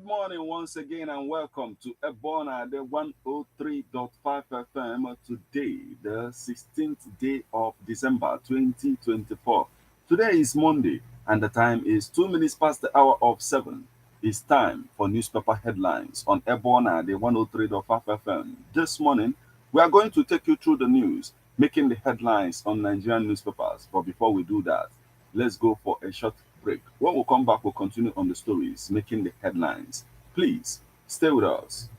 Good morning once again and welcome to Ebona 103.5 FM. Today, the 16th day of December 2024. Today is Monday and the time is 2 minutes past the hour of 7. It's time for newspaper headlines on Ebona 103.5 FM. This morning, we are going to take you through the news, making the headlines on Nigerian newspapers. But before we do that, let's go for a short break. When we come back, we'll continue on the stories making the headlines. Please stay with us.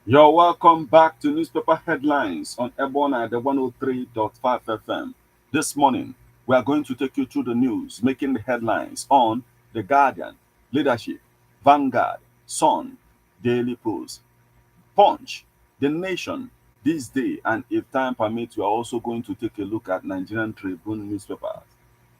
You're welcome back to newspaper headlines on Ebona 103.5 FM. This morning, we are going to take you through the news making the headlines on The Guardian, Leadership, Vanguard, Sun, Daily Post, Punch, The Nation, This Day, and if time permits, we are also going to take a look at Nigerian Tribune newspapers.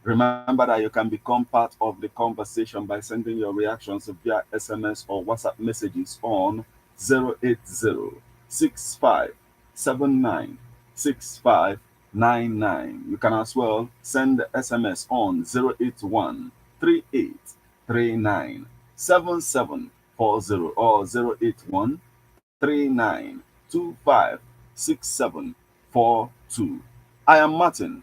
Remember that you can become part of the conversation by sending your reactions via SMS or WhatsApp messages on 080-6579-6599. You can as well send the SMS on 081-3839-7740 or 081-3925-6742. I am Martin.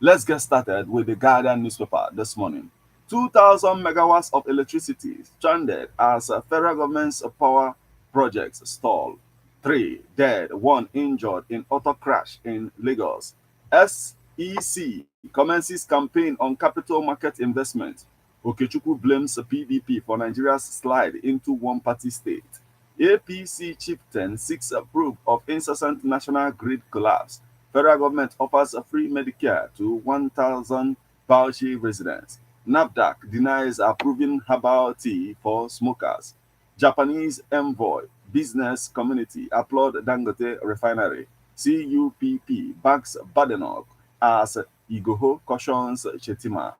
Let's get started with the Guardian newspaper this morning. 2,000 megawatts of electricity stranded as federal government's power projects stall. 3 dead, 1 injured in auto crash in Lagos. SEC commences campaign on capital market investment. Okechukwu blames PDP for Nigeria's slide into one-party state. APC chieftain seeks a proof of incessant national grid collapse. Federal government offers a free Medicare to 1,000 Bauchi residents. NAFDAC denies approving herbal tea for smokers. Japanese envoy, business community applaud Dangote refinery. CUPP backs Badenoch as Igoho cautions Chetima.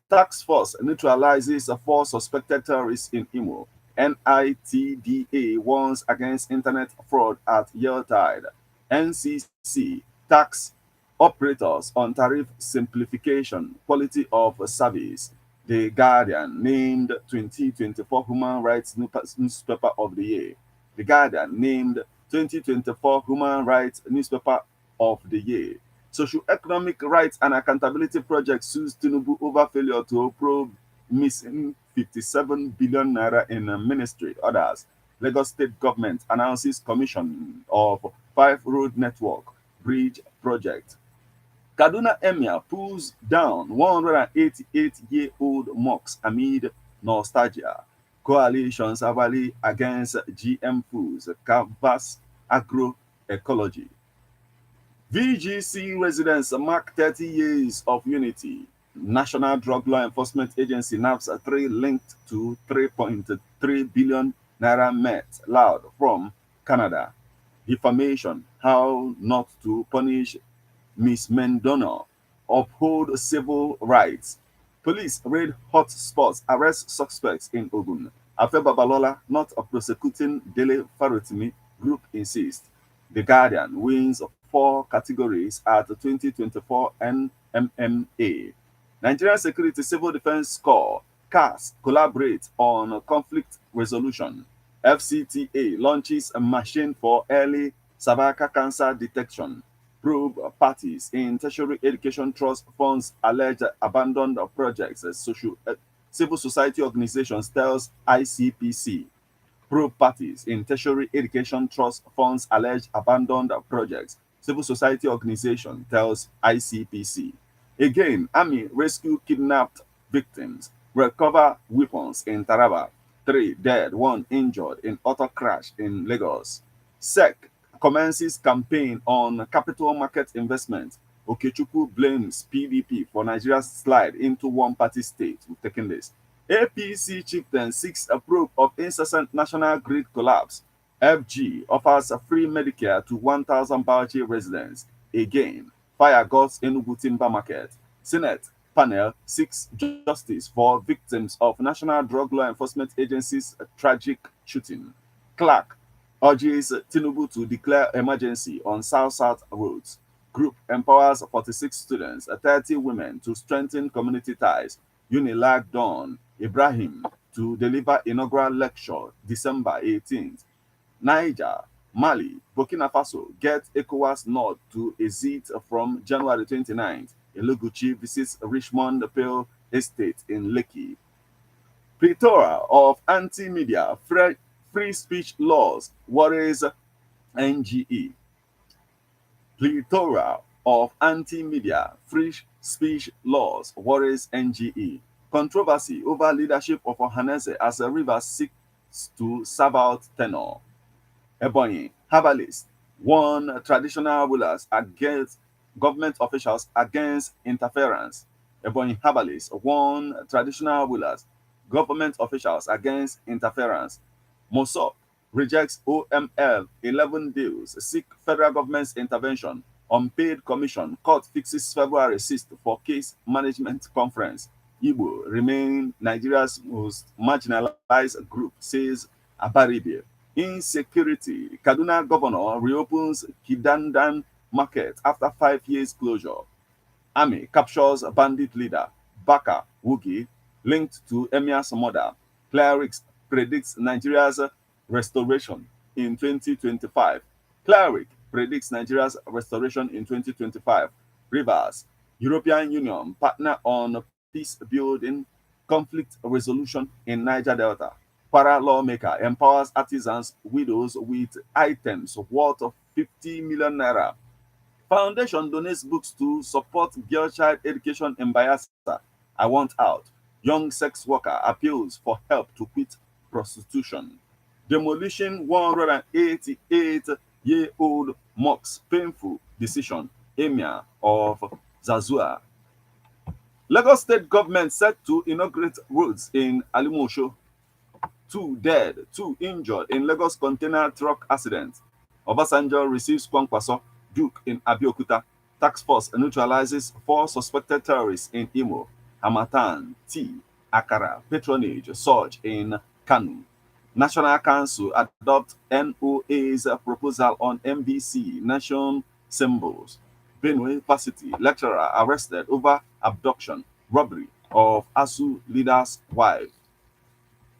Task force neutralizes 4 suspected terrorists in Imo. NITDA warns against internet fraud at Yuletide. NCC tax operators on tariff simplification, quality of service. The Guardian named 2024 Human Rights Newspaper of the Year. The Guardian named 2024 Human Rights Newspaper of the Year. Socio-economic rights and accountability project sues Tinubu over failure to probe missing 57 billion naira in ministry orders. Lagos state government announces commission of 5 road network bridge project. Kaduna Emir pulls down 188-year-old mosque amid nostalgia. Coalitions rally against GM foods, canvas agroecology. VGC residents mark 30 years of unity. National Drug Law Enforcement Agency naps 3 linked to 3.3 billion naira met loud from Canada. Defamation, how not to punish Miss Mendona, uphold civil rights. Police raid hot spots, arrest suspects in Ogun. Afe Babalola not prosecuting Dele Farotimi, group insists. The Guardian wins 4 categories at the 2024 NMMA. Nigerian Security Civil Defense Corps, CAS, collaborate on conflict resolution. FCTA launches a machine for early cervical cancer detection. Probe parties in tertiary education trust funds alleged abandoned projects. Civil society organizations tells ICPC. Probe parties in tertiary education trust funds alleged abandoned projects. Civil society organization tells ICPC. Again, Army rescue kidnapped victims. Recover weapons in Taraba. Three dead, one injured in auto crash in Lagos. SEC commences campaign on capital market investment. Okechukwu blames PDP for Nigeria's slide into one-party state. We've taken this. APC chieftain seeks a probe of incessant national grid collapse. FG offers a free Medicare to 1,000 Bauchi residents. Again, fire guts Enugu timber market. Senate panel seeks justice for victims of National Drug Law Enforcement Agency's tragic shooting. Clark urges Tinubu to declare emergency on South-South roads. Group empowers 46 students, 30 women to strengthen community ties. Unilag Dawn Ibrahim to deliver inaugural lecture December 18th. Niger, Mali, Burkina Faso get ECOWAS nod to exit from January 29th. Eluguchi visits Richmond Pale Estate in Lekki. Plethora of anti-media free speech laws worries NGE. Plethora of anti-media free speech laws worries NGE. Controversy over leadership of Ohanese as a river seeks to serve out tenor. Ebonyi, herbalist, warn traditional rulers against government officials against interference. Ebonyi herbalist warn traditional rulers, government officials against interference. Mossop rejects OML 11 deals, seek federal government's intervention. Unpaid commission, court fixes February 6th for case management conference. Igbo remain Nigeria's most marginalized group, says Abaribe. Insecurity. Kaduna governor reopens Kidandan market after 5 years closure. Army captures bandit leader Baka Wugi linked to Emir's murder. Clerics predicts Nigeria's restoration in 2025. Cleric predicts Nigeria's restoration in 2025. Rivers. European Union partner on peace building, conflict resolution in Niger Delta. Para lawmaker empowers artisans, widows with items worth of 50 million naira. Foundation donates books to support girl child education in Bayelsa. I want out. Young sex worker appeals for help to quit prostitution. Demolition 188-year-old mosque painful decision. Emir of Zazua. Lagos state government set to inaugurate roads in Alimosho. Two dead, two injured in Lagos container truck accident. Obasanjo receives Kwankwaso, Duke in Abeokuta. Task force neutralizes four suspected terrorists in Imo. Hamatan, tea, Akara, patronage, surge in Kanu. National Council adopt NOA's proposal on MBC nation symbols. Benue University lecturer arrested over abduction, robbery of ASU leader's wife.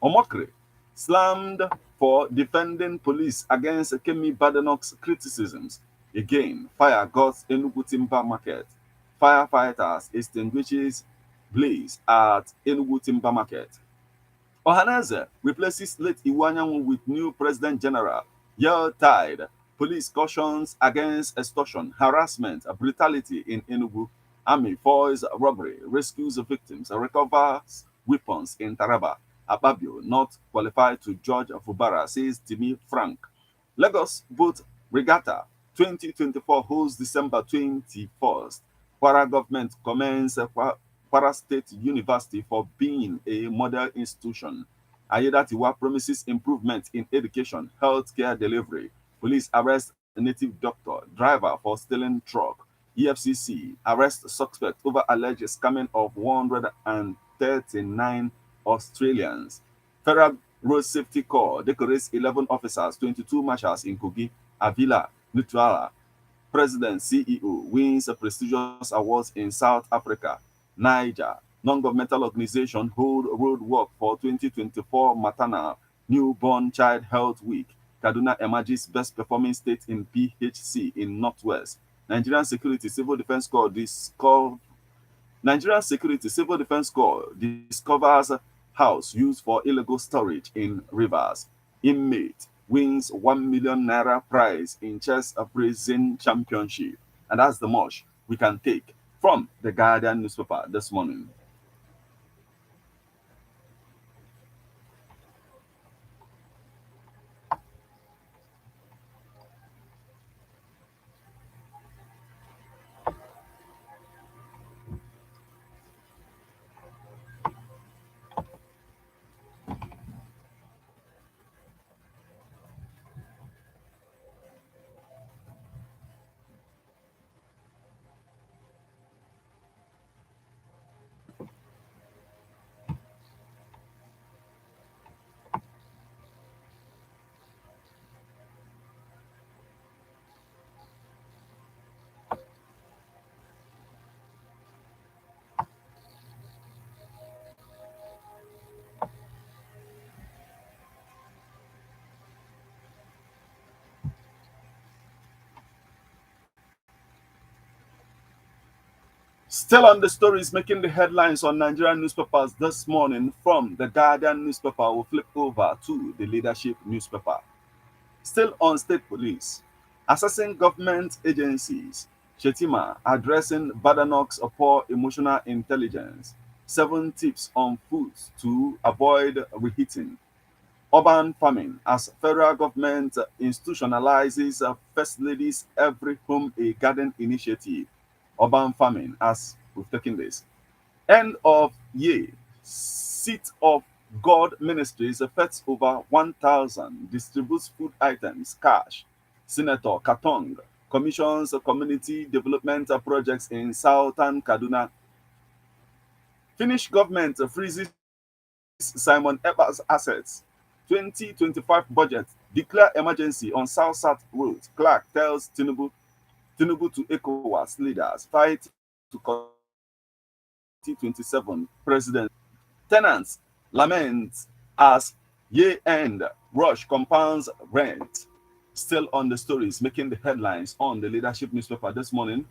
Omokri slammed for defending police against Kemi Badenoch's criticisms. Again, fire guts Enugu timber market. Firefighters extinguishes blaze at Enugu timber market. Ohaneze replaces late Iwanyanwu with new President General. Year tide. Police cautions against extortion, harassment, brutality in Enugu. Army foils robbery, rescues victims, recovers weapons in Taraba. Ababio not qualified to judge Fubara, says Timi Frank. Lagos Boat Regatta 2024 holds December 21st. Kwara government commends Kwara State University for being a model institution. Ayedatiwa promises improvement in education, healthcare delivery. Police arrest native doctor, driver for stealing truck. EFCC arrest suspect over alleged scamming of 139 Australians. Federal Road Safety Corps decorates 11 officers, 22 marshals in Kogi, Avila, Nutuala. President CEO wins prestigious awards in South Africa. Niger, non-governmental organization hold road work for 2024 maternal newborn child health week. Kaduna emerges best performing state in PHC in Northwest. Nigerian Security Civil Defense Corps Nigerian Security Civil Defense Corps discovers house used for illegal storage in rivers. Inmate wins 1 million naira prize in chess appraising championship. And that's the much we can take from the Guardian newspaper this morning. Still on the stories making the headlines on Nigerian newspapers this morning from the Guardian newspaper, we'll flip over to the leadership newspaper. Still on state police, assessing government agencies, Shetima addressing Badenoch's poor emotional intelligence, 7 tips on foods to avoid reheating, urban farming as federal government institutionalizes First Ladies Every Home a Garden initiative, urban farming as we've taken this. End of year, seat of God Ministries affects over 1,000, distributes food items, cash. Senator Katong commissions community development projects in southern Kaduna. Finnish government freezes Simon Eber's assets. 2025 budget declare emergency on South-South roads. Clark tells Tinubu to ECOWAS leaders fight to 2027 president. Tenants lament as year-end rush compounds rent. Still on the stories making the headlines on the leadership newspaper this morning.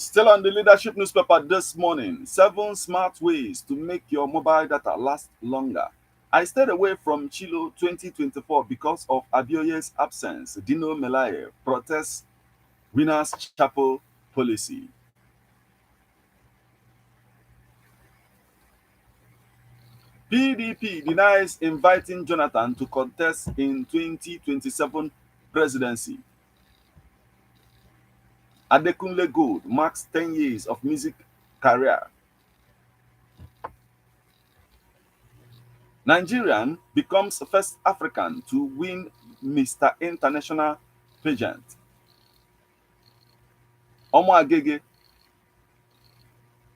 Still on the leadership newspaper this morning, 7 smart ways to make your mobile data last longer. I stayed away from Chilo 2024 because of Abioye's absence. Dino Melaye protests Winners Chapel policy. PDP denies inviting Jonathan to contest in 2027 presidency. Adekunle Gold marks 10 years of music career. Nigerian becomes first African to win Mr. International pageant. Omo Agege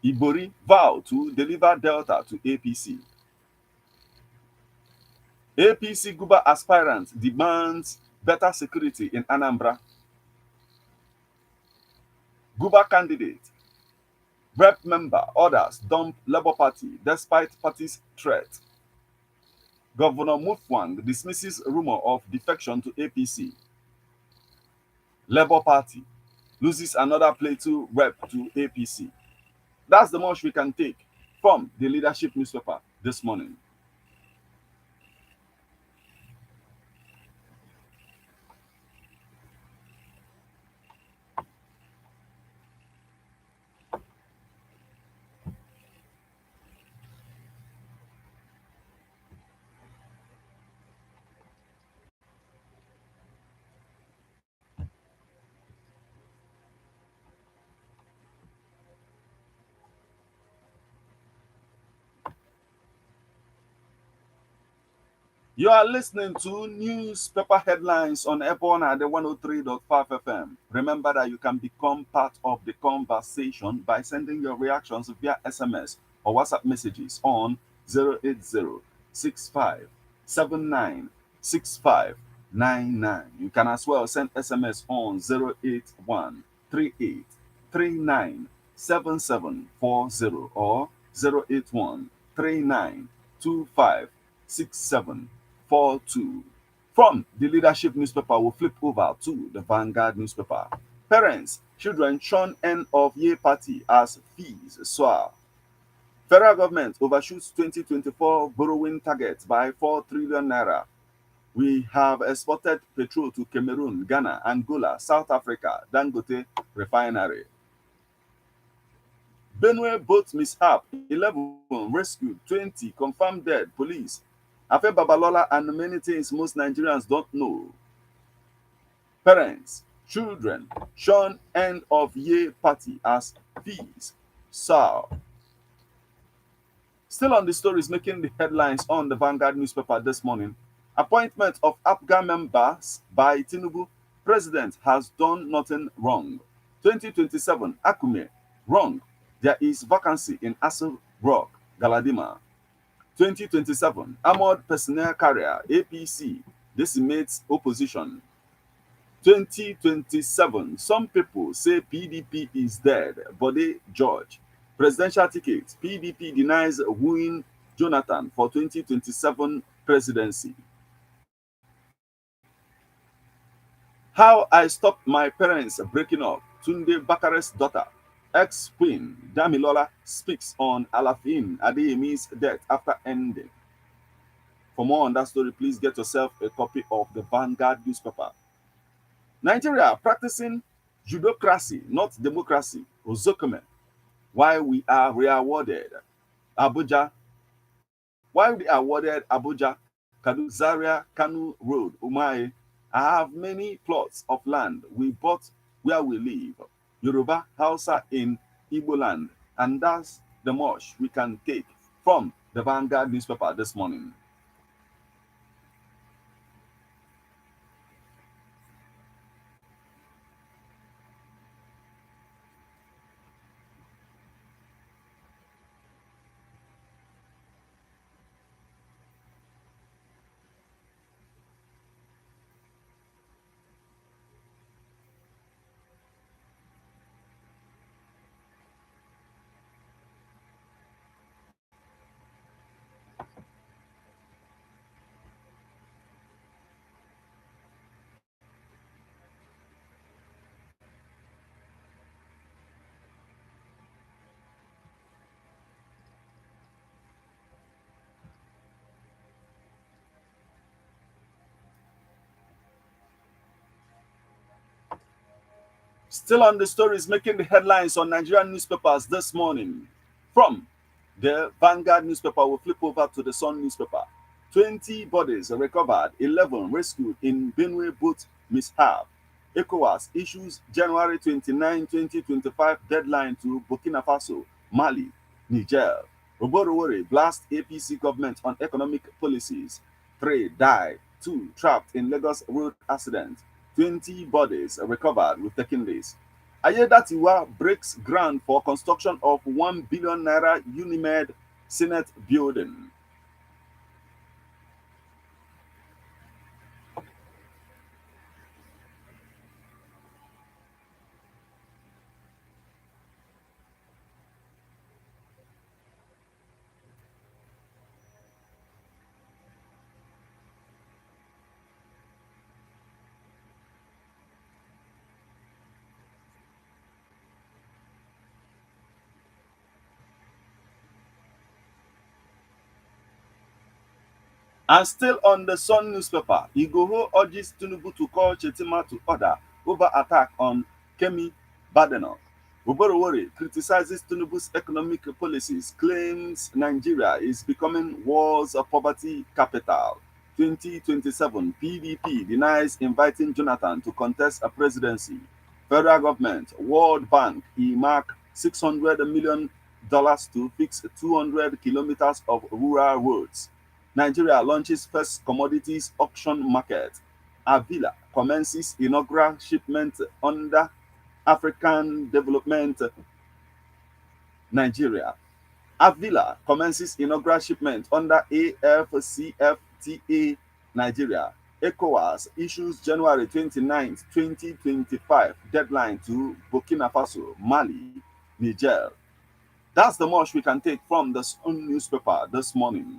Ibori vow to deliver Delta to APC. APC Guba aspirant demands better security in Anambra. Guba candidate, rep member, orders dump Labour Party despite party's threat. Governor Mufwang dismisses rumor of defection to APC. Labour Party loses another Plateau rep to APC. That's the much we can take from the leadership newspaper this morning. You are listening to newspaper headlines on Ebona the 103.5 FM. Remember that you can become part of the conversation by sending your reactions via SMS or WhatsApp messages on 080 65 79 6599. You can as well send SMS on 081 38 39 7740 or 081 39 25 6742. From the leadership newspaper, we'll flip over to the Vanguard newspaper. Parents, children shun end of year party as fees soar. Federal government overshoots 2024 borrowing target by 4 trillion naira. We have exported petrol to Cameroon, Ghana, Angola, South Africa, Dangote refinery. Benue boat mishap, 11 rescued, 20 confirmed dead, police. Afe Babalola and many things most Nigerians don't know. Parents, children, shun end of year party as fees soar. Still on the stories making the headlines on the Vanguard newspaper this morning. Appointment of APGA members by Tinubu. President has done nothing wrong. 2027, Akume, wrong. There is vacancy in Aso Rock, Galadima. 2027, Armored Personnel Carrier, APC, decimates opposition. 2027, some people say PDP is dead, but they judge. Presidential ticket, PDP denies wooing Jonathan for 2027 presidency. How I stopped my parents breaking up, Tunde Bakare's daughter. Ex-queen Damilola speaks on Alafin Adeyemi's death after ending. For more on that story, please get yourself a copy of the Vanguard newspaper. Nigeria practicing judocracy, not democracy. Ozokome. Why we are rewarded. Abuja. Why we awarded Abuja, Kadu Zaria, Kanu Road, Umaye. I have many plots of land we bought where we live. Yoruba, Hausa in Igbo land. And that's the much we can take from the Vanguard newspaper this morning. Still on the stories making the headlines on Nigerian newspapers this morning. From the Vanguard newspaper, we'll flip over to the Sun newspaper. 20 bodies recovered, 11 rescued in Benue boat mishap. ECOWAS issues January 29, 2025 deadline to Burkina Faso, Mali, Niger. Oborowore blast APC government on economic policies. 3 died, 2 trapped in Lagos road accident. 20 bodies recovered with taking this. Ayedatiwa breaks ground for construction of 1 billion naira Unimed Senate building. And still on the Sun newspaper, Igoho urges Tinubu to call Chetima to order over attack on Kemi Badenoch. Oborowore criticizes Tinubu's economic policies, claims Nigeria is becoming world's poverty capital. 2027, PDP denies inviting Jonathan to contest a presidency. Federal government, World Bank, earmark $600 million to fix 200 kilometers of rural roads. Nigeria launches first commodities auction market. Avila commences inaugural shipment under African Development Nigeria. Avila commences inaugural shipment under AFCFTA Nigeria. ECOWAS issues January 29, 2025 deadline to Burkina Faso, Mali, Niger. That's the much we can take from the Sun newspaper this morning.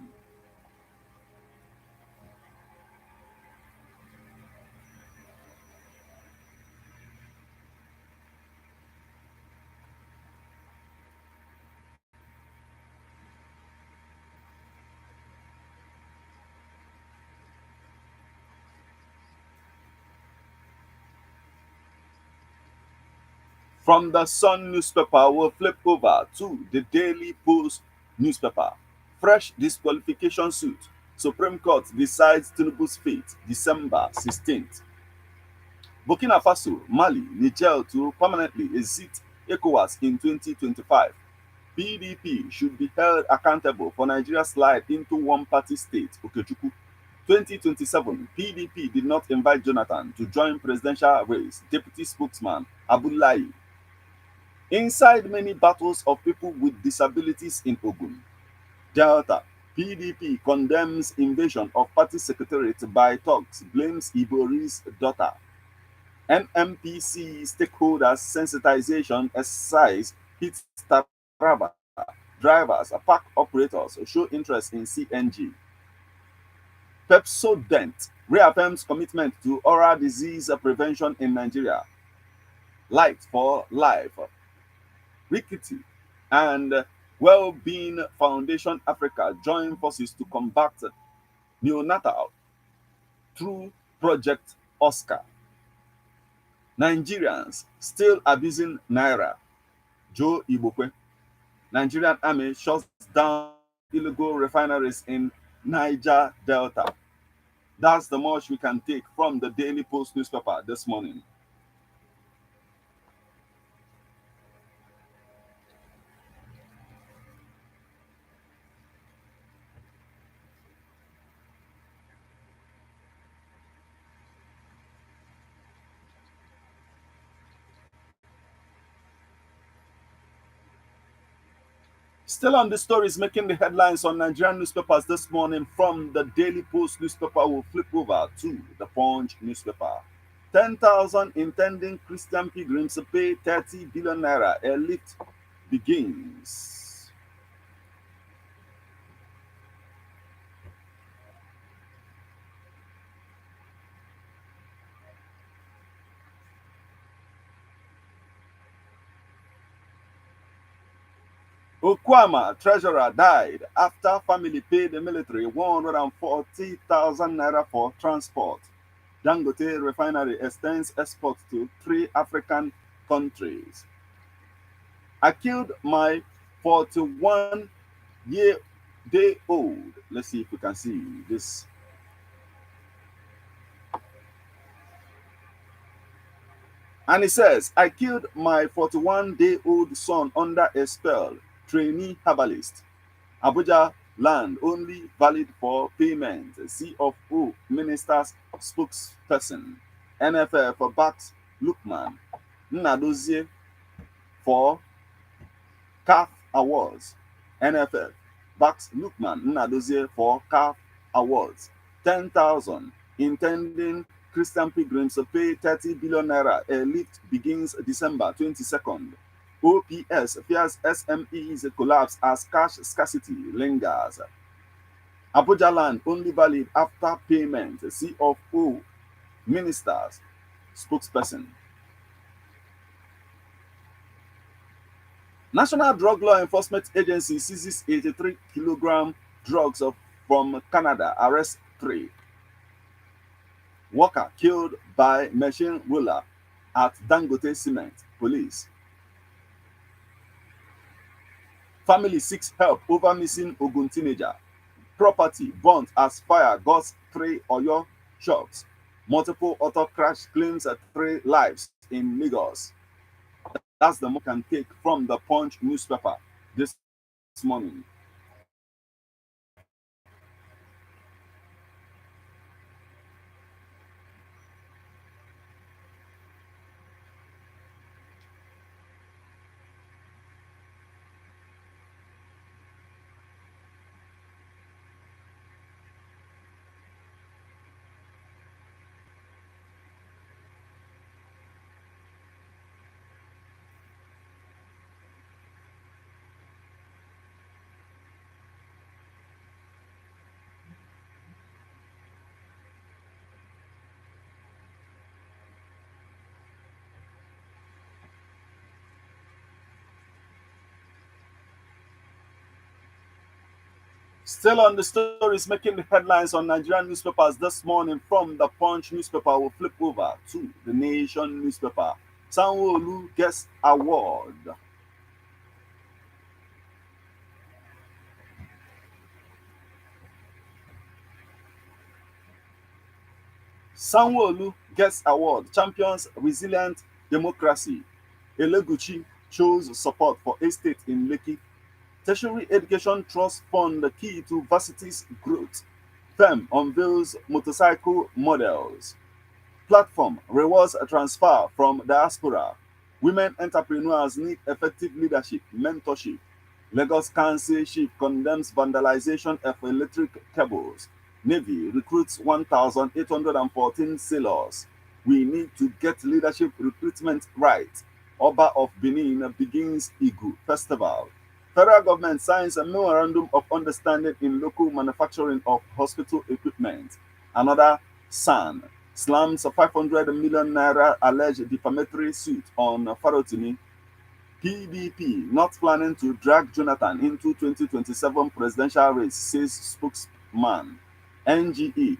From the Sun newspaper, we'll flip over to the Daily Post newspaper. Fresh disqualification suit. Supreme Court decides Tinubu's fate December 16th. Burkina Faso, Mali, Niger to permanently exit ECOWAS in 2025. PDP should be held accountable for Nigeria's slide into one-party state, Okechukwu. 2027, PDP did not invite Jonathan to join presidential race, Deputy Spokesman Abdullahi. Inside many battles of people with disabilities in Ogun, Delta, PDP condemns invasion of party secretariat by thugs, blames Ibori's daughter. NMPC stakeholders sensitization exercise hits Taraba. Drivers, park operators show interest in CNG. Pepsodent reaffirms commitment to oral disease prevention in Nigeria. Light for Life, Rikiti, and Well-Being Foundation Africa join forces to combat neonatal through Project Oscar. Nigerians still abusing Naira. Joe Ibokwe. Nigerian army shuts down illegal refineries in Niger Delta. That's the much we can take from the Daily Post newspaper this morning. Still on the stories making the headlines on Nigerian newspapers this morning from the Daily Post newspaper, we'll flip over to the Punch newspaper. 10,000 intending Christian pilgrims pay 30 billion naira. A lift begins. Okwama, treasurer, died after family paid the military 140,000 naira for transport. Dangote refinery extends export to 3 African countries. I killed my 41-year-day old. Let's see if we can see this. And he says, I killed my 41-day-old son under a spell, trainee herbalist. Abuja land only valid for payment. CFO minister's spokesperson. NFF backs Lukman Nnadozie for CAF Awards. NFF backs Lukman Nnadozie for CAF Awards. 10,000 intending Christian pilgrims to pay 30 billion naira. A lift begins December 22nd. OPS fears SMEs collapse as cash scarcity lingers. Abuja land only valid after payment. CFO ministers spokesperson. National Drug Law Enforcement Agency seizes 83 kilogram drugs from Canada. Arrest 3. Worker killed by machine roller at Dangote Cement. Police. Family seeks help over missing Ogun teenager. Property burnt as fire guts 3 Oyo shops. Multiple auto crash claims 3 lives in Lagos. That's the most can take from the Punch newspaper this morning. Still on the stories making the headlines on Nigerian newspapers this morning from the Punch newspaper, we'll flip over to the Nation newspaper. Sanwo-Olu gets award. Sanwo-Olu gets award. Champions resilient democracy. Eleguchi shows support for estate in Lekki. Tertiary Education Trust Fund the key to varsity's growth. FEM unveils motorcycle models. Platform rewards a transfer from diaspora. Women entrepreneurs need effective leadership, mentorship. Lagos Council chief condemns vandalization of electric cables. Navy recruits 1,814 sailors. We need to get leadership recruitment right. Oba of Benin begins Igu Festival. Federal government signs a memorandum of understanding in local manufacturing of hospital equipment. Another SAN slams a 500 million naira alleged defamatory suit on Farotimi. PDP not planning to drag Jonathan into 2027 presidential race, says spokesman. NGE,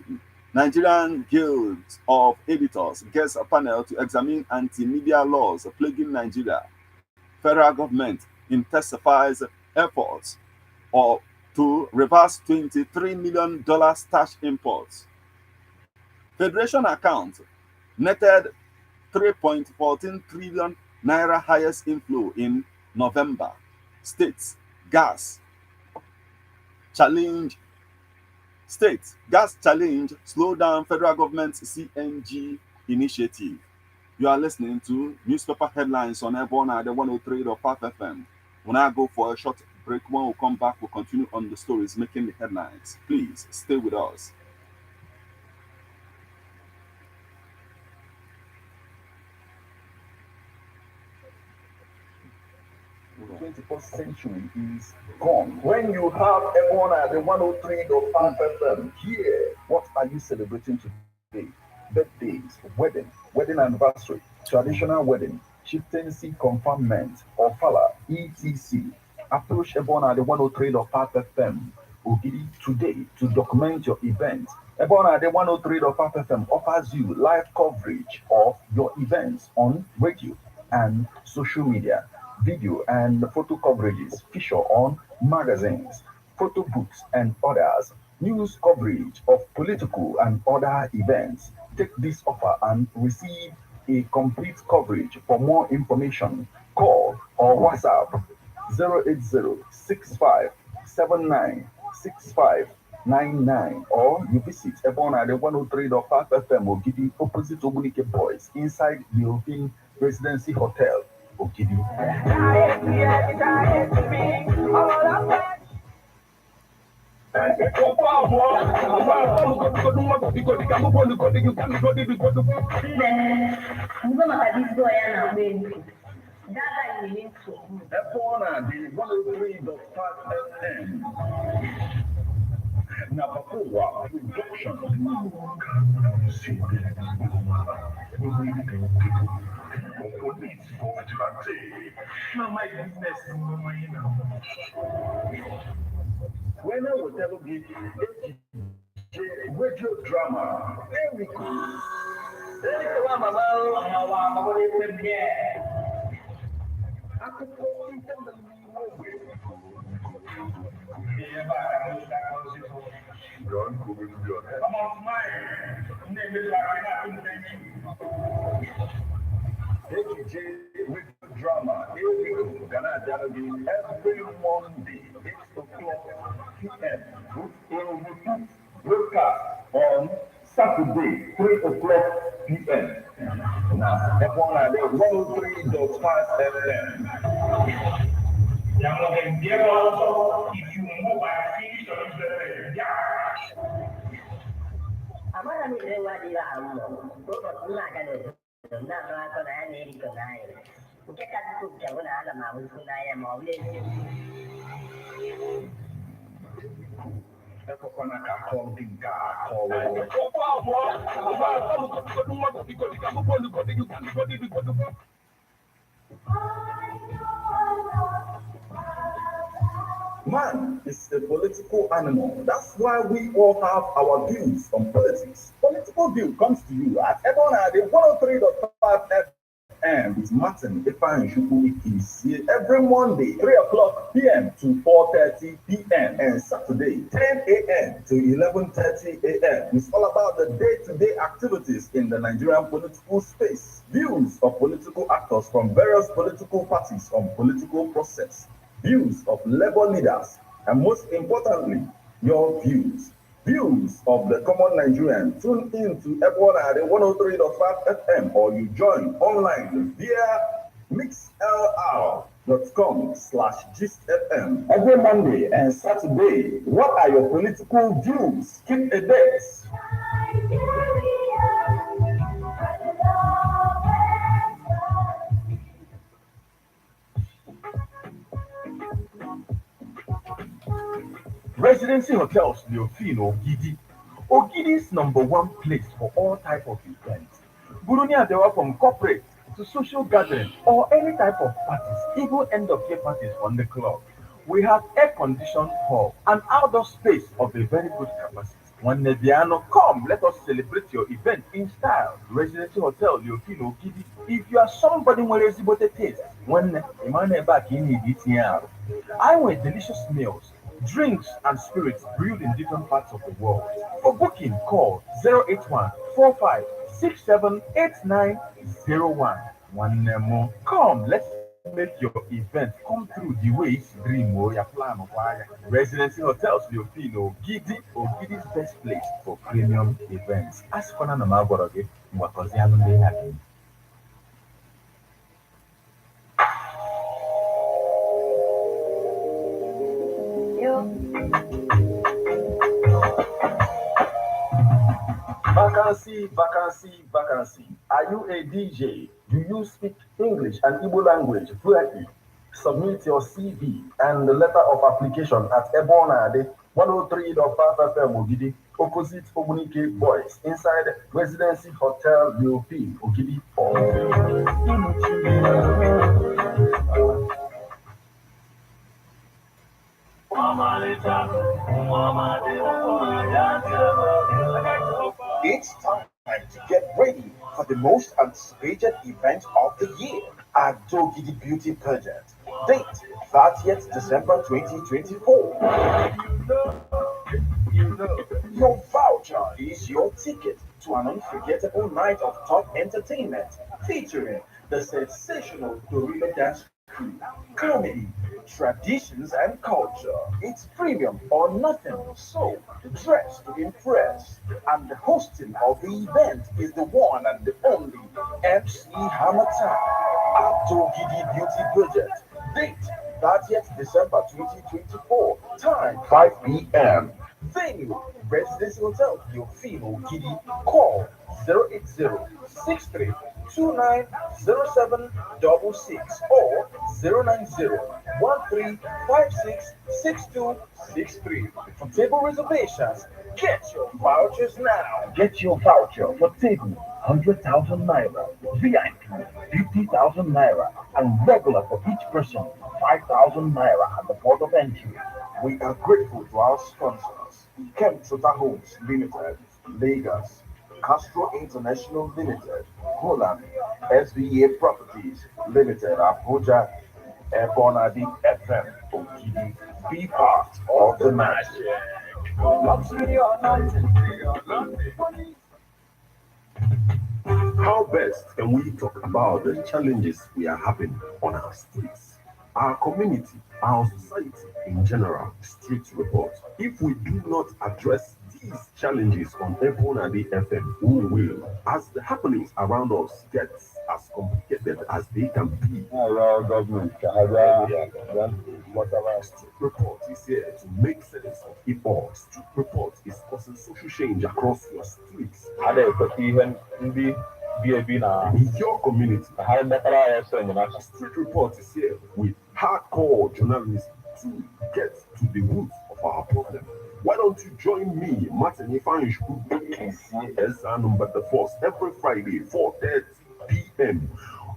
Nigerian Guild of Editors, gets a panel to examine anti-media laws plaguing Nigeria. Federal government intensifies efforts or to reverse $23 million stash imports. Federation account netted 3.14 trillion naira highest inflow in November. States gas challenge slow down federal government's CNG initiative. You are listening to newspaper headlines on Ebona, the 103.5 FM. When I go for a short break, when we come back, we'll continue on the stories making the headlines. Please stay with us. 21st century is gone. When you have everyone at the 103.5 FM, here, what are you celebrating today? Birthdays, wedding anniversary, traditional wedding, chieftaincy conferment, or fala, etc. Approach everyone at the 103.5 FM Ogidi today to document your event. Everyone at the 103.5 FM offers you live coverage of your events on radio and social media, video and photo coverages feature on magazines, photo books, and others, news coverage of political and other events. Take this offer and receive a complete coverage. For more information, call or WhatsApp 08065796599 or you visit Ebon at the 103.5 FM Ogidi opposite Ogunike Boys inside the European Presidency Hotel Ogidi. Ebon at the 103.5 FM. Napapowa Production. My business. When I will tell you radio drama, Erico. AJ with drama, every Monday, 8 o'clock p.m. with broadcast on Saturday, 3 o'clock p.m. Now, everyone at the 103.5 FM. If you move by finish on Man is a political animal. That's why we all have our views on politics. Political View comes to you at Ebonadi 103.5 FM with Martin Ifan Shuku is here every Monday, 3 o'clock p.m. to 4:30 p.m. and Saturday, 10 a.m. to 11:30 a.m. It's all about the day-to-day activities in the Nigerian political space. Views of political actors from various political parties on political process, views of labor leaders, and most importantly, your views. Views of the common Nigerian. Tune in to Ebonadi 103.5 FM or you join online via mixlr.com/gistfm every Monday and Saturday. What are your political views? Keep a date. Residency Hotels Leofin Ogidi. Ogidi's #1 place for all type of events. Burunia Dewa from corporate to social gathering or any type of parties, even end of year parties on the club. We have air-conditioned hall, an outdoor space of a very good capacity. When Neviano, come, let us celebrate your event in style. Residency Hotel Leofin Ogidi. If you are somebody with a taste, when Emmanuel back in the I want delicious meals, drinks and spirits brewed in different parts of the world. For booking, call 081 45 678901. One more. Come, let's make your event come through the way it's dream or your plan of wire. Residency Hotels Leofino Gidi or Gidi's best place for premium events. Ask for Nana Magoroge, Wakaziano Happy. Vacancy, vacancy, vacancy. Are you a DJ? Do you speak English and Igbo language fluently? Submit your CV and the letter of application at Ebonade 103.5 FM Ogidi, opposite Omunike Boys, inside Residency Hotel Leofin Ogidi. It's time to get ready for the most anticipated event of the year, our Dogidi Beauty Pageant. Date 30th December 2024. Your voucher is your ticket to an unforgettable night of top entertainment featuring the sensational Dorime Dance Crew, comedy, traditions, and culture. It's premium or nothing, so dress to impress. And the hosting of the event is the one and the only MC Hamatan at Dogidi Beauty Project. Date 30th December 2024. Time 5 p.m. Venue Residence Hotel Yofino Gidi. Call 080-6329-0766 or 090-1356-6263. For table reservations, get your vouchers now. Get your voucher for table 100,000 naira, VIP 50,000 naira, and regular for each person 5,000 naira at the port of entry. We are grateful to our sponsors, Kemp Total Homes Limited, Lagos, Castro International Limited, Holland, SVA Properties Limited, Abuja, Ebonadi FM, Okidi. Be part of the magic. How best can we talk about the challenges we are having on our streets, our community, our society in general? Street report. If we do not address these challenges on Ebonadi FM, we will, as the happenings around us get as complicated as they can be. Street report is here to make sense of it all. Street report is causing social change across your streets. In your community, Street Report is here with hardcore journalism to get to the root of our problem. Why don't you join me, Martin Ifan Shuku, KCSR number the force, every Friday, 4:30 p.m.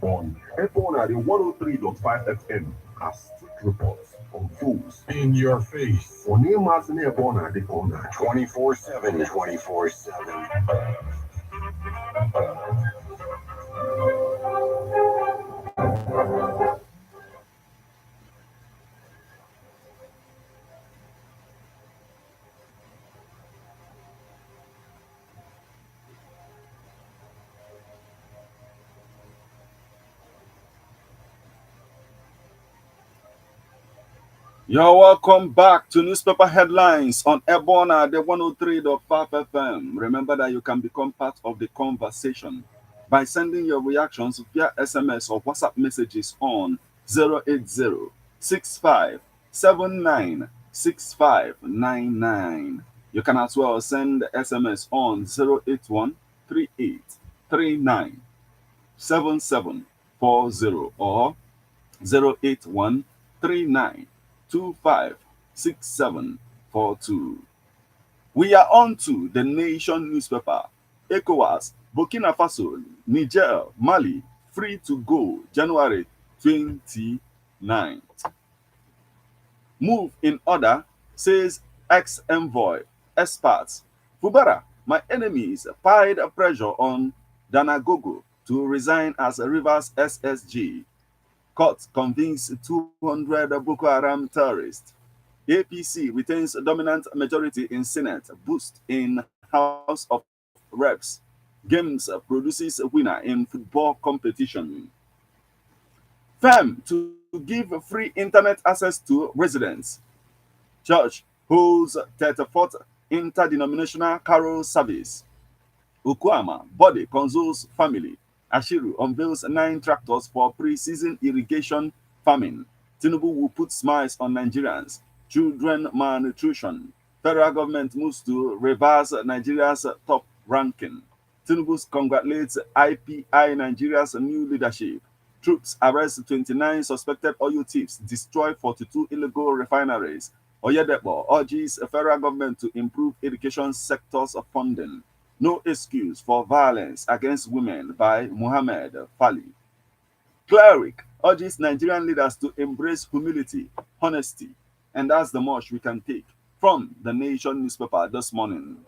on Ebonadi 103.5 FM as Street Reports on fools in your face. Only 24/7, 24/7. You're welcome back to Newspaper Headlines on Ebona, the 103.5 FM. Remember that you can become part of the conversation by sending your reactions via SMS or WhatsApp messages on 080 You can as well send SMS on 081 or 08139256742. We are on to the Nation newspaper. ECOWAS, Burkina Faso, Niger, Mali, free to go January 29th. Move in order, says ex-envoy, experts. Fubara, my enemies piled pressure on Danagogo to resign as Rivers SSG. Court convicts 200 Boko Haram terrorists. APC retains dominant majority in Senate, boost in House of Reps. Games produces winner in football competition. Firm to give free internet access to residents. Church holds 34th interdenominational carol service. Ukuama, body consoles family. Ashiru unveils 9 tractors for pre-season irrigation farming. Tinubu will put smiles on Nigerians. Children malnutrition. Federal government moves to reverse Nigeria's top ranking. Tinubu congratulates IPI Nigeria's new leadership. Troops arrest 29 suspected oil thieves, destroy 42 illegal refineries. Oyedepo urges federal government to improve education sector's funding. No excuse for violence against women by Muhammad Fali. Cleric urges Nigerian leaders to embrace humility, honesty, and that's the much we can take from the Nation newspaper this morning.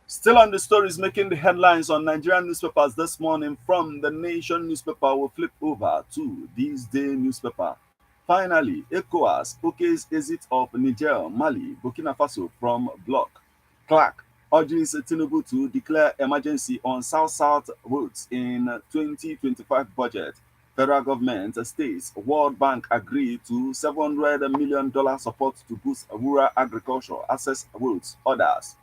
Still on the stories making the headlines on Nigerian newspapers this morning from the Nation newspaper, we'll flip over to This Day newspaper. Finally, ECOWAS okays exit of Niger, Mali, Burkina Faso from bloc. Clark urges Tinubu to declare emergency on South-South routes in 2025 budget. Federal government states World Bank agreed to $700 million support to boost rural agriculture, access routes, others.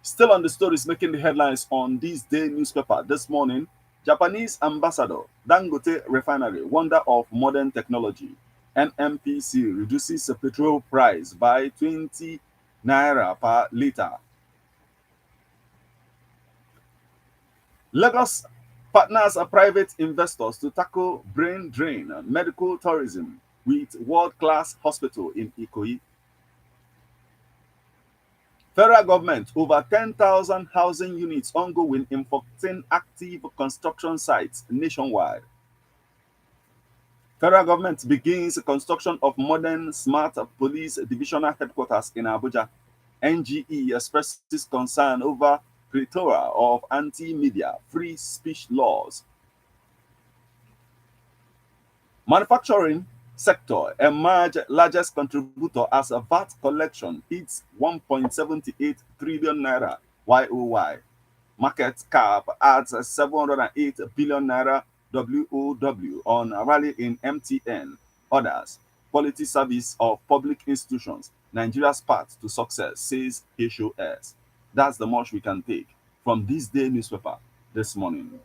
Still on the stories making the headlines on This Day newspaper this morning, Japanese ambassador, Dangote refinery, wonder of modern technology. NMPC reduces petrol price by 20 naira per litre. Lagos partners private investors to tackle brain drain medical tourism with world-class hospital in Ikoyi. Federal government, over 10,000 housing units ongoing in 14 active construction sites nationwide. Federal government begins construction of modern smart police divisional headquarters in Abuja. NGE expresses concern over plethora of anti-media free speech laws. Manufacturing sector emerge largest contributor as a VAT collection hits 1.78 trillion naira YOY. Market cap adds 708 billion naira WOW on rally in MTN. Others, quality service of public institutions, Nigeria's path to success, says HOS. That's the much we can take from this day newspaper this morning.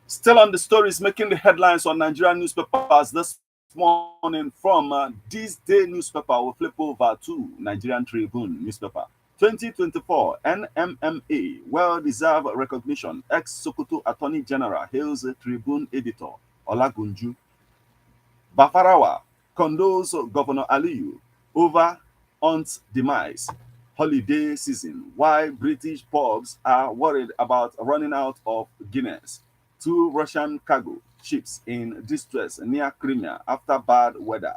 Still on the stories making the headlines on Nigerian newspapers this morning from this day newspaper, we'll flip over to Nigerian Tribune newspaper. 2024 NMMA well-deserved recognition. Ex-Sokoto Attorney General hails Tribune editor Olagunju. Bafarawa condoles Governor Aliyu over aunt's demise. Holiday season. Why British pubs are worried about running out of Guinness. Two Russian cargo ships in distress near Crimea after bad weather.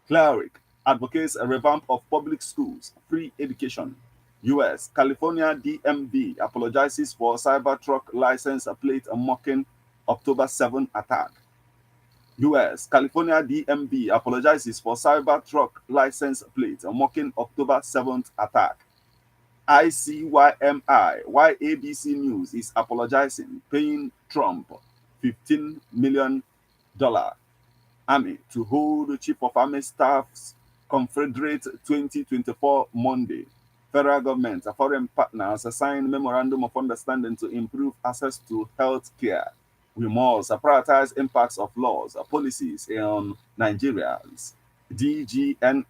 Cleric advocates a revamp of public schools, free education. US, California DMV apologizes for Cybertruck license plate mocking October 7 attack. US, California DMV apologizes for Cybertruck license plate mocking October 7th attack. ICYMI, why ABC News is apologizing, paying Trump $15 million Army to hold Chief of Army Staff's Confederate 2024 Monday. Federal government and foreign partners signed memorandum of understanding to improve access to health care. We must prioritize impacts of laws and policies on Nigerians. DGNILDS.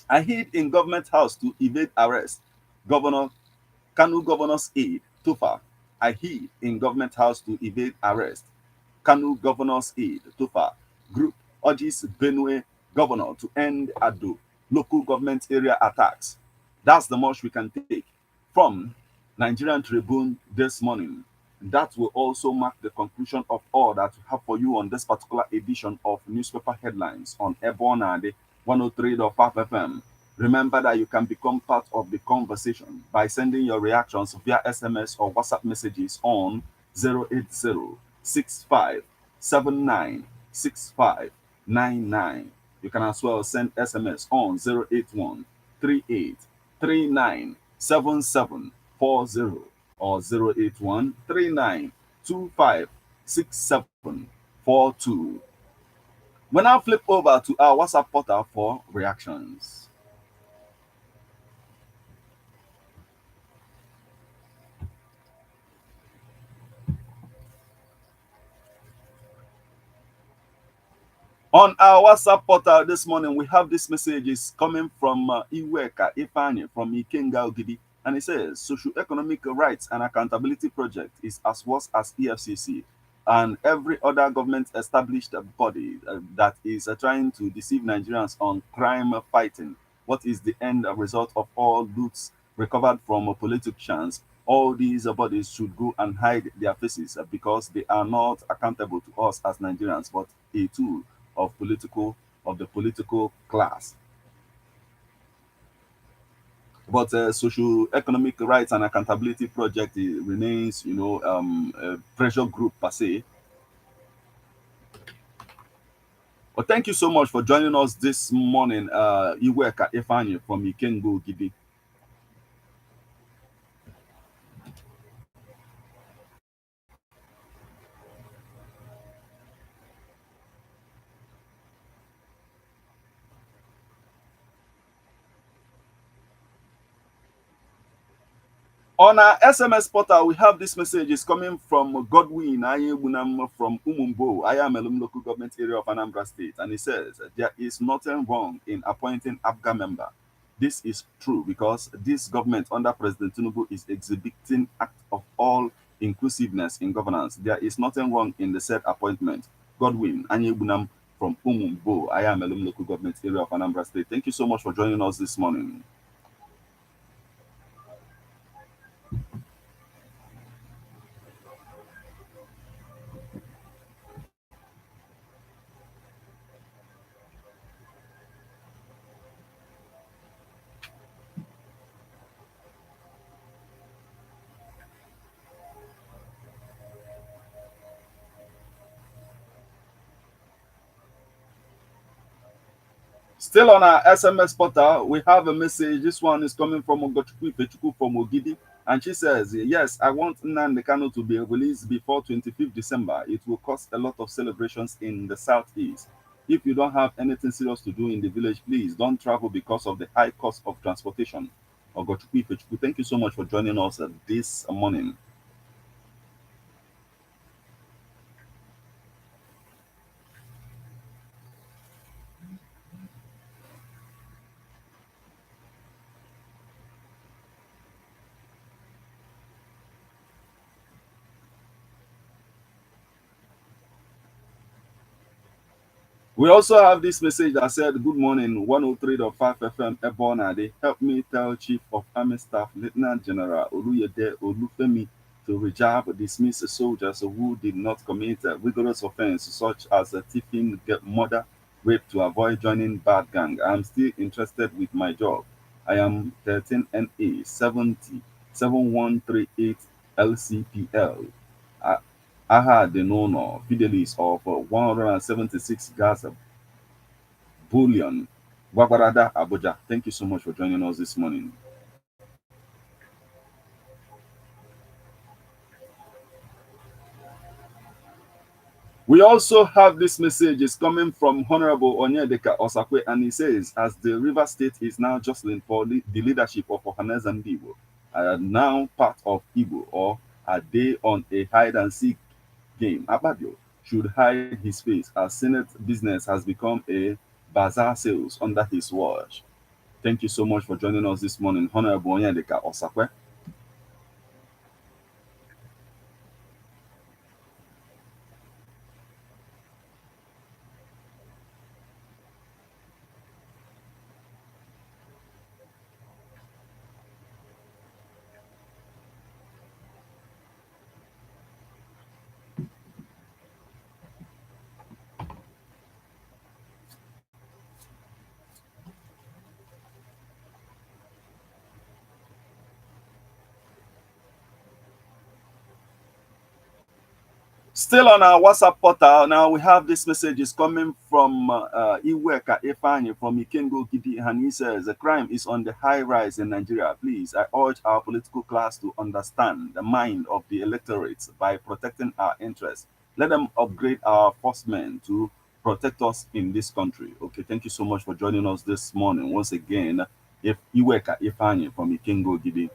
I hid in government house to evade arrest. Governor Kanu governor's aide, Tufa. I hid in government house to evade arrest. Kanu governor's aide, Tufa. Group urges Benue governor to end Ado local government area attacks. That's the much we can take from Nigerian Tribune this morning. That will also mark the conclusion of all that we have for you on this particular edition of newspaper headlines on Ebonade 103.5 FM. Remember that you can become part of the conversation by sending your reactions via SMS or WhatsApp messages on 08065796599. You can as well send SMS on 08138397740 or 08139256742. We now flip over to our WhatsApp portal for reactions. On our WhatsApp portal this morning, we have this messages coming from Iweka Ifani from Ikenga Ogidi, and it says socio-economic rights and accountability project is as worse as EFCC and every other government established body that is trying to deceive Nigerians on crime fighting. What is the end result of all loots recovered from politicians? All these bodies should go and hide their faces because they are not accountable to us as Nigerians, but a tool of the political class. But social economic rights and accountability project remains, a pressure group per se. Well, thank you so much for joining us this morning, Iweka Ifani from Ikengo Gidi. On our SMS portal, we have this message is coming from Godwin Ayebunam from Umumbo, Ayamelum local government area of Anambra State. And he says, there is nothing wrong in appointing ABGA member. This is true because this government under President Tinubu is exhibiting act of all inclusiveness in governance. There is nothing wrong in the said appointment. Godwin Ayebunam from Umumbo, Ayamelum local government area of Anambra State. Thank you so much for joining us this morning. Still on our SMS portal, we have a message. This one is coming from Ogochukwu Ifechukwu from Ogidi. And she says, yes, I want Nnamdi Kanu to be released before 25th December. It will cause a lot of celebrations in the southeast. If you don't have anything serious to do in the village, please don't travel because of the high cost of transportation. Ogochukwu Ifechukwu, thank you so much for joining us this morning. We also have this message that said, good morning, 103.5 FM Ebonadi. Help me tell Chief of Army Staff Lieutenant General Oluyede Olufemi to rejab dismiss soldiers who did not commit a rigorous offense such as thieving, murder, rape to avoid joining bad gang. I am still interested with my job. I am 13NA 707138 LCPL. I had the known Fidelis of 176 gas bullion. Wabarada Abuja. Thank you so much for joining us this morning. We also have this message is coming from Honorable Onyedeka Osakwe, and he says, as the River State is now jostling for the leadership of Ohanes and Igbo, are now part of Igbo, or are they on a hide and seek game? Abadio should hide his face as Senate business has become a bazaar sales under his watch. Thank you so much for joining us this morning, Honorable Onyedeka Osakwe. Still on our WhatsApp portal, now we have this message is coming from Iweka Efanye from Ikengo Gidi, and he says, the crime is on the high rise in Nigeria. Please, I urge our political class to understand the mind of the electorate by protecting our interests. Let them upgrade our forcemen to protect us in this country. Okay, thank you so much for joining us this morning. Once again, if Iweka Efanye from Ikengo Gidi.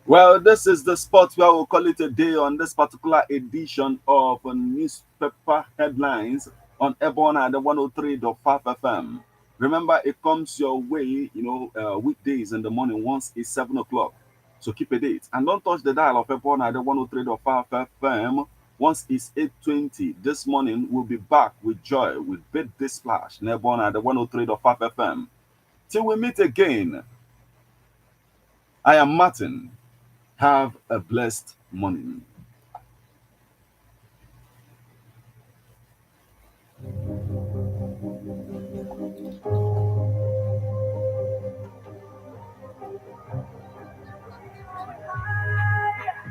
Well, this is the spot where we'll call it a day on this particular edition of newspaper headlines on Ebona the 103.5 FM. Remember, it comes your way, weekdays in the morning once it's 7 o'clock. So keep a date. And don't touch the dial of Ebona the 103.5 FM once it's 8:20. This morning, we'll be back with joy with Birthday Splash in Ebona the 103.5 FM. Till we meet again, I am Martin. Have a blessed morning.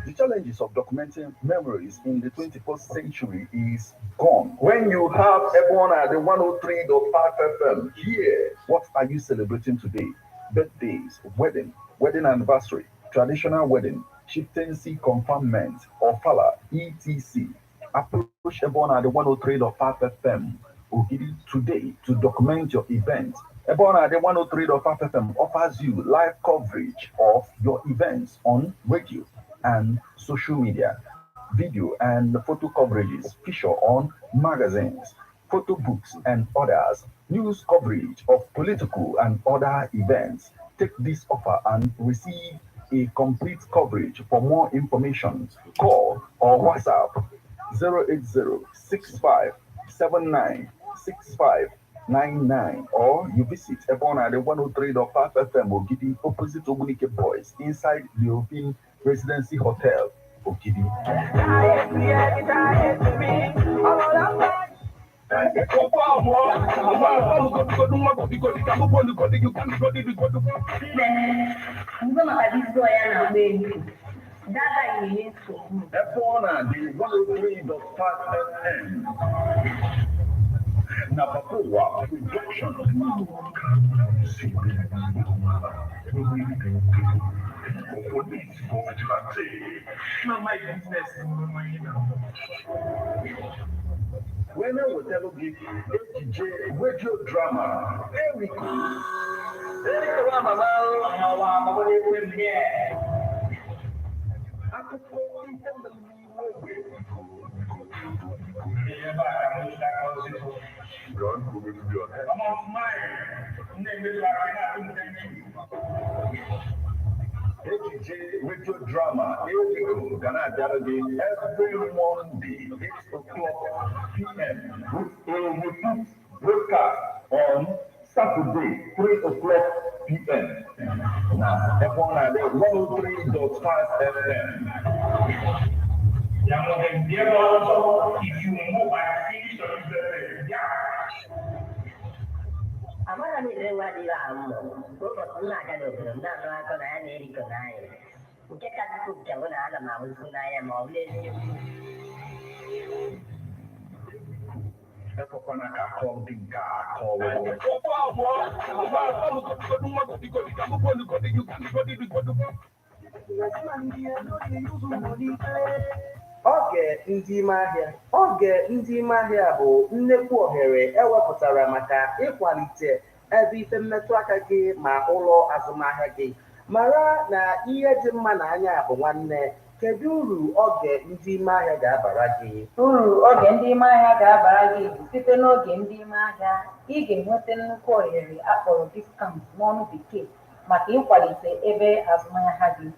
The challenges of documenting memories in the 21st century is gone. When you have everyone at the 103.5 FM here, what are you celebrating today? Birthdays, wedding anniversary, traditional wedding, chieftaincy conferment, or fala, etc. Approach everyone at the 103.5 FM Ogidi today to document your event. Ebona the 103.5 FM offers you live coverage of your events on radio and social media, video and photo coverages feature on magazines, photo books and others, news coverage of political and other events. Take this offer and receive a complete coverage. For more information, call or WhatsApp 08065796599, or you visit Ebona the 103.5 FM Ogidi opposite Ogunike Boys inside the European Residency Hotel Ogidi. Mgbe maka disko ya na-agba egwu. Data ihe nsogbu. HEADLINES 103.5 FM. Napapowa production. Police for vigilante. Not my business. When I will tell you HJ radio drama, Erico. HJ radio drama, Erico, Ghana Dialogue every Monday, 8 o'clock p.m. with a repeat broadcast on Saturday, 3 o'clock p.m. Now, HEADLINES 103.5 FM. If you move and finish your business, Amara mi le wa di la amu. Ko na ka do ko na no ko na ni ri ko na ye. Nke ka ku ke wona ala ma wu na ya ma ule ni. Ekokwana ka call dinka call. Oge ndị ime ahịa bụ nnekwu ohere ewepụtara maka ịkwalite ebe ife mmetụ aka gị ma ụlọ azụmahịa gị. Mara na ihe dị mma n'anya bụ nwanne. Kedu uru oge ndị ime ahịa ga-abara gị? Uru oge ndị ime ahịa ga-abara gị bụ site n'oge ndị ime ahịa ị ga-enweta nnukwu ohere akpọrọ diskaụnt n'ọnụ bekee maka ịkwalite ebe azụmahịa gị.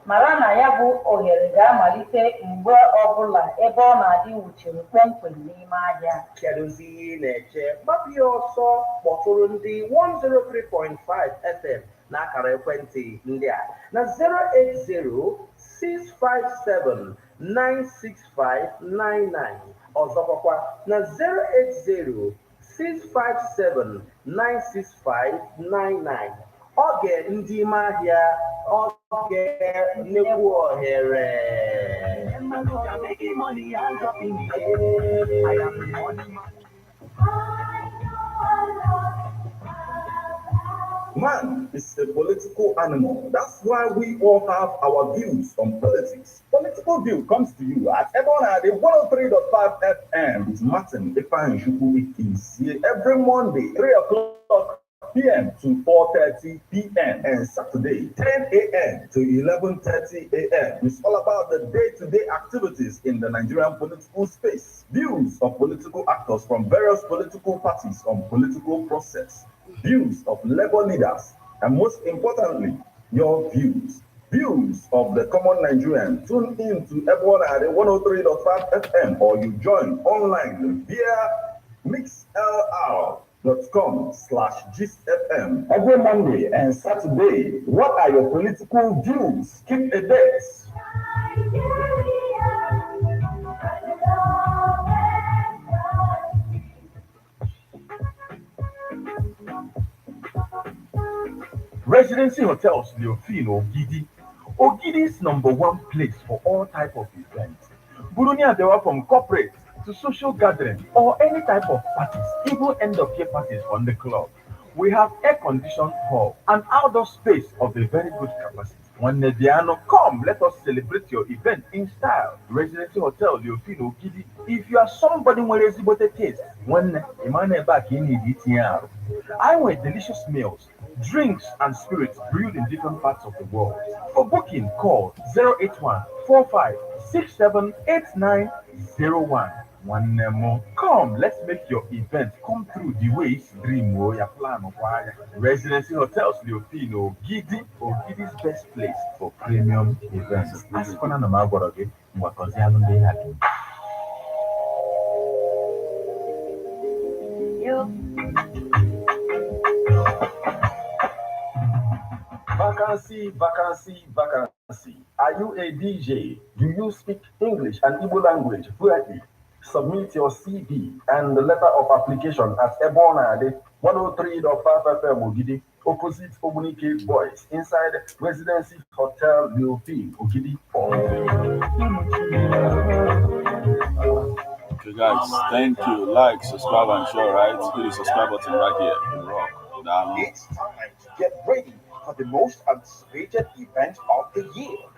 Mara na ya bụ ohere ga-amalite mgbe ọbụla ebe ọ na-adị nwuchiri kpọmkwem n'ime ahịa. Keduzi ihe ị na-eche? Gbapụ ya ọsọ kpọtụrụ ndị 103.5 FM na akara ekwentị ndị a na 080-657-96599 ọzọkwa na 080-657-96599. Oge ndị ime ahịa, oge nnekwu ohere. Man is a political animal. That's why we all have our views on politics. Political View comes to you at EBONADI 103.5 FM with Martin Ifeanyi is here every Monday, 3 o'clock p.m. to 4:30 p.m. and Saturday, 10 a.m. to 11:30 a.m. It's all about the day-to-day activities in the Nigerian political space. Views of political actors from various political parties on political process. Views of labor leaders, and most importantly, your views. Views of the common Nigerian. Tune in to EBONADI 103.5 FM or you join online via mixlr.com/GistFM every Monday and Saturday. What are your political views? Keep a date. Residency Hotels Leofino Ogidi. Ogidi's #1 place for all type of events. Burunia Dewa from corporate to social gathering or any type of parties, even end of year parties on the club. We have air-conditioned hall and outdoor space of a very good capacity. When Nediano, come, let us celebrate your event in style. Residency Hotel Leofino Ogidi. If you are somebody with a exhibited taste, when Emmanuel back in EDTR, I want delicious meals, drinks and spirits brewed in different parts of the world. For booking, call 081-45-67-8901. One more. Come, let's make your event come through the way it's dream or your plan of why. Residency Hotels Leofino Gidi or Gidi's best place for premium events. Ask for an amagoroge, Mwakozialunde Haki. Vacancy, vacancy, vacancy. Are you a DJ? Do you speak English and Igbo language fluently? Submit your CV and the letter of application at Ebonadi 103.5 FM Ogidi, opposite Omunike Boys, inside Residency Hotel Leofi Ogidi. Okay, guys, thank you. Like, subscribe, and share, right? Hit the subscribe button right here. Rock. Down. It's time to get ready for the most anticipated event of the year.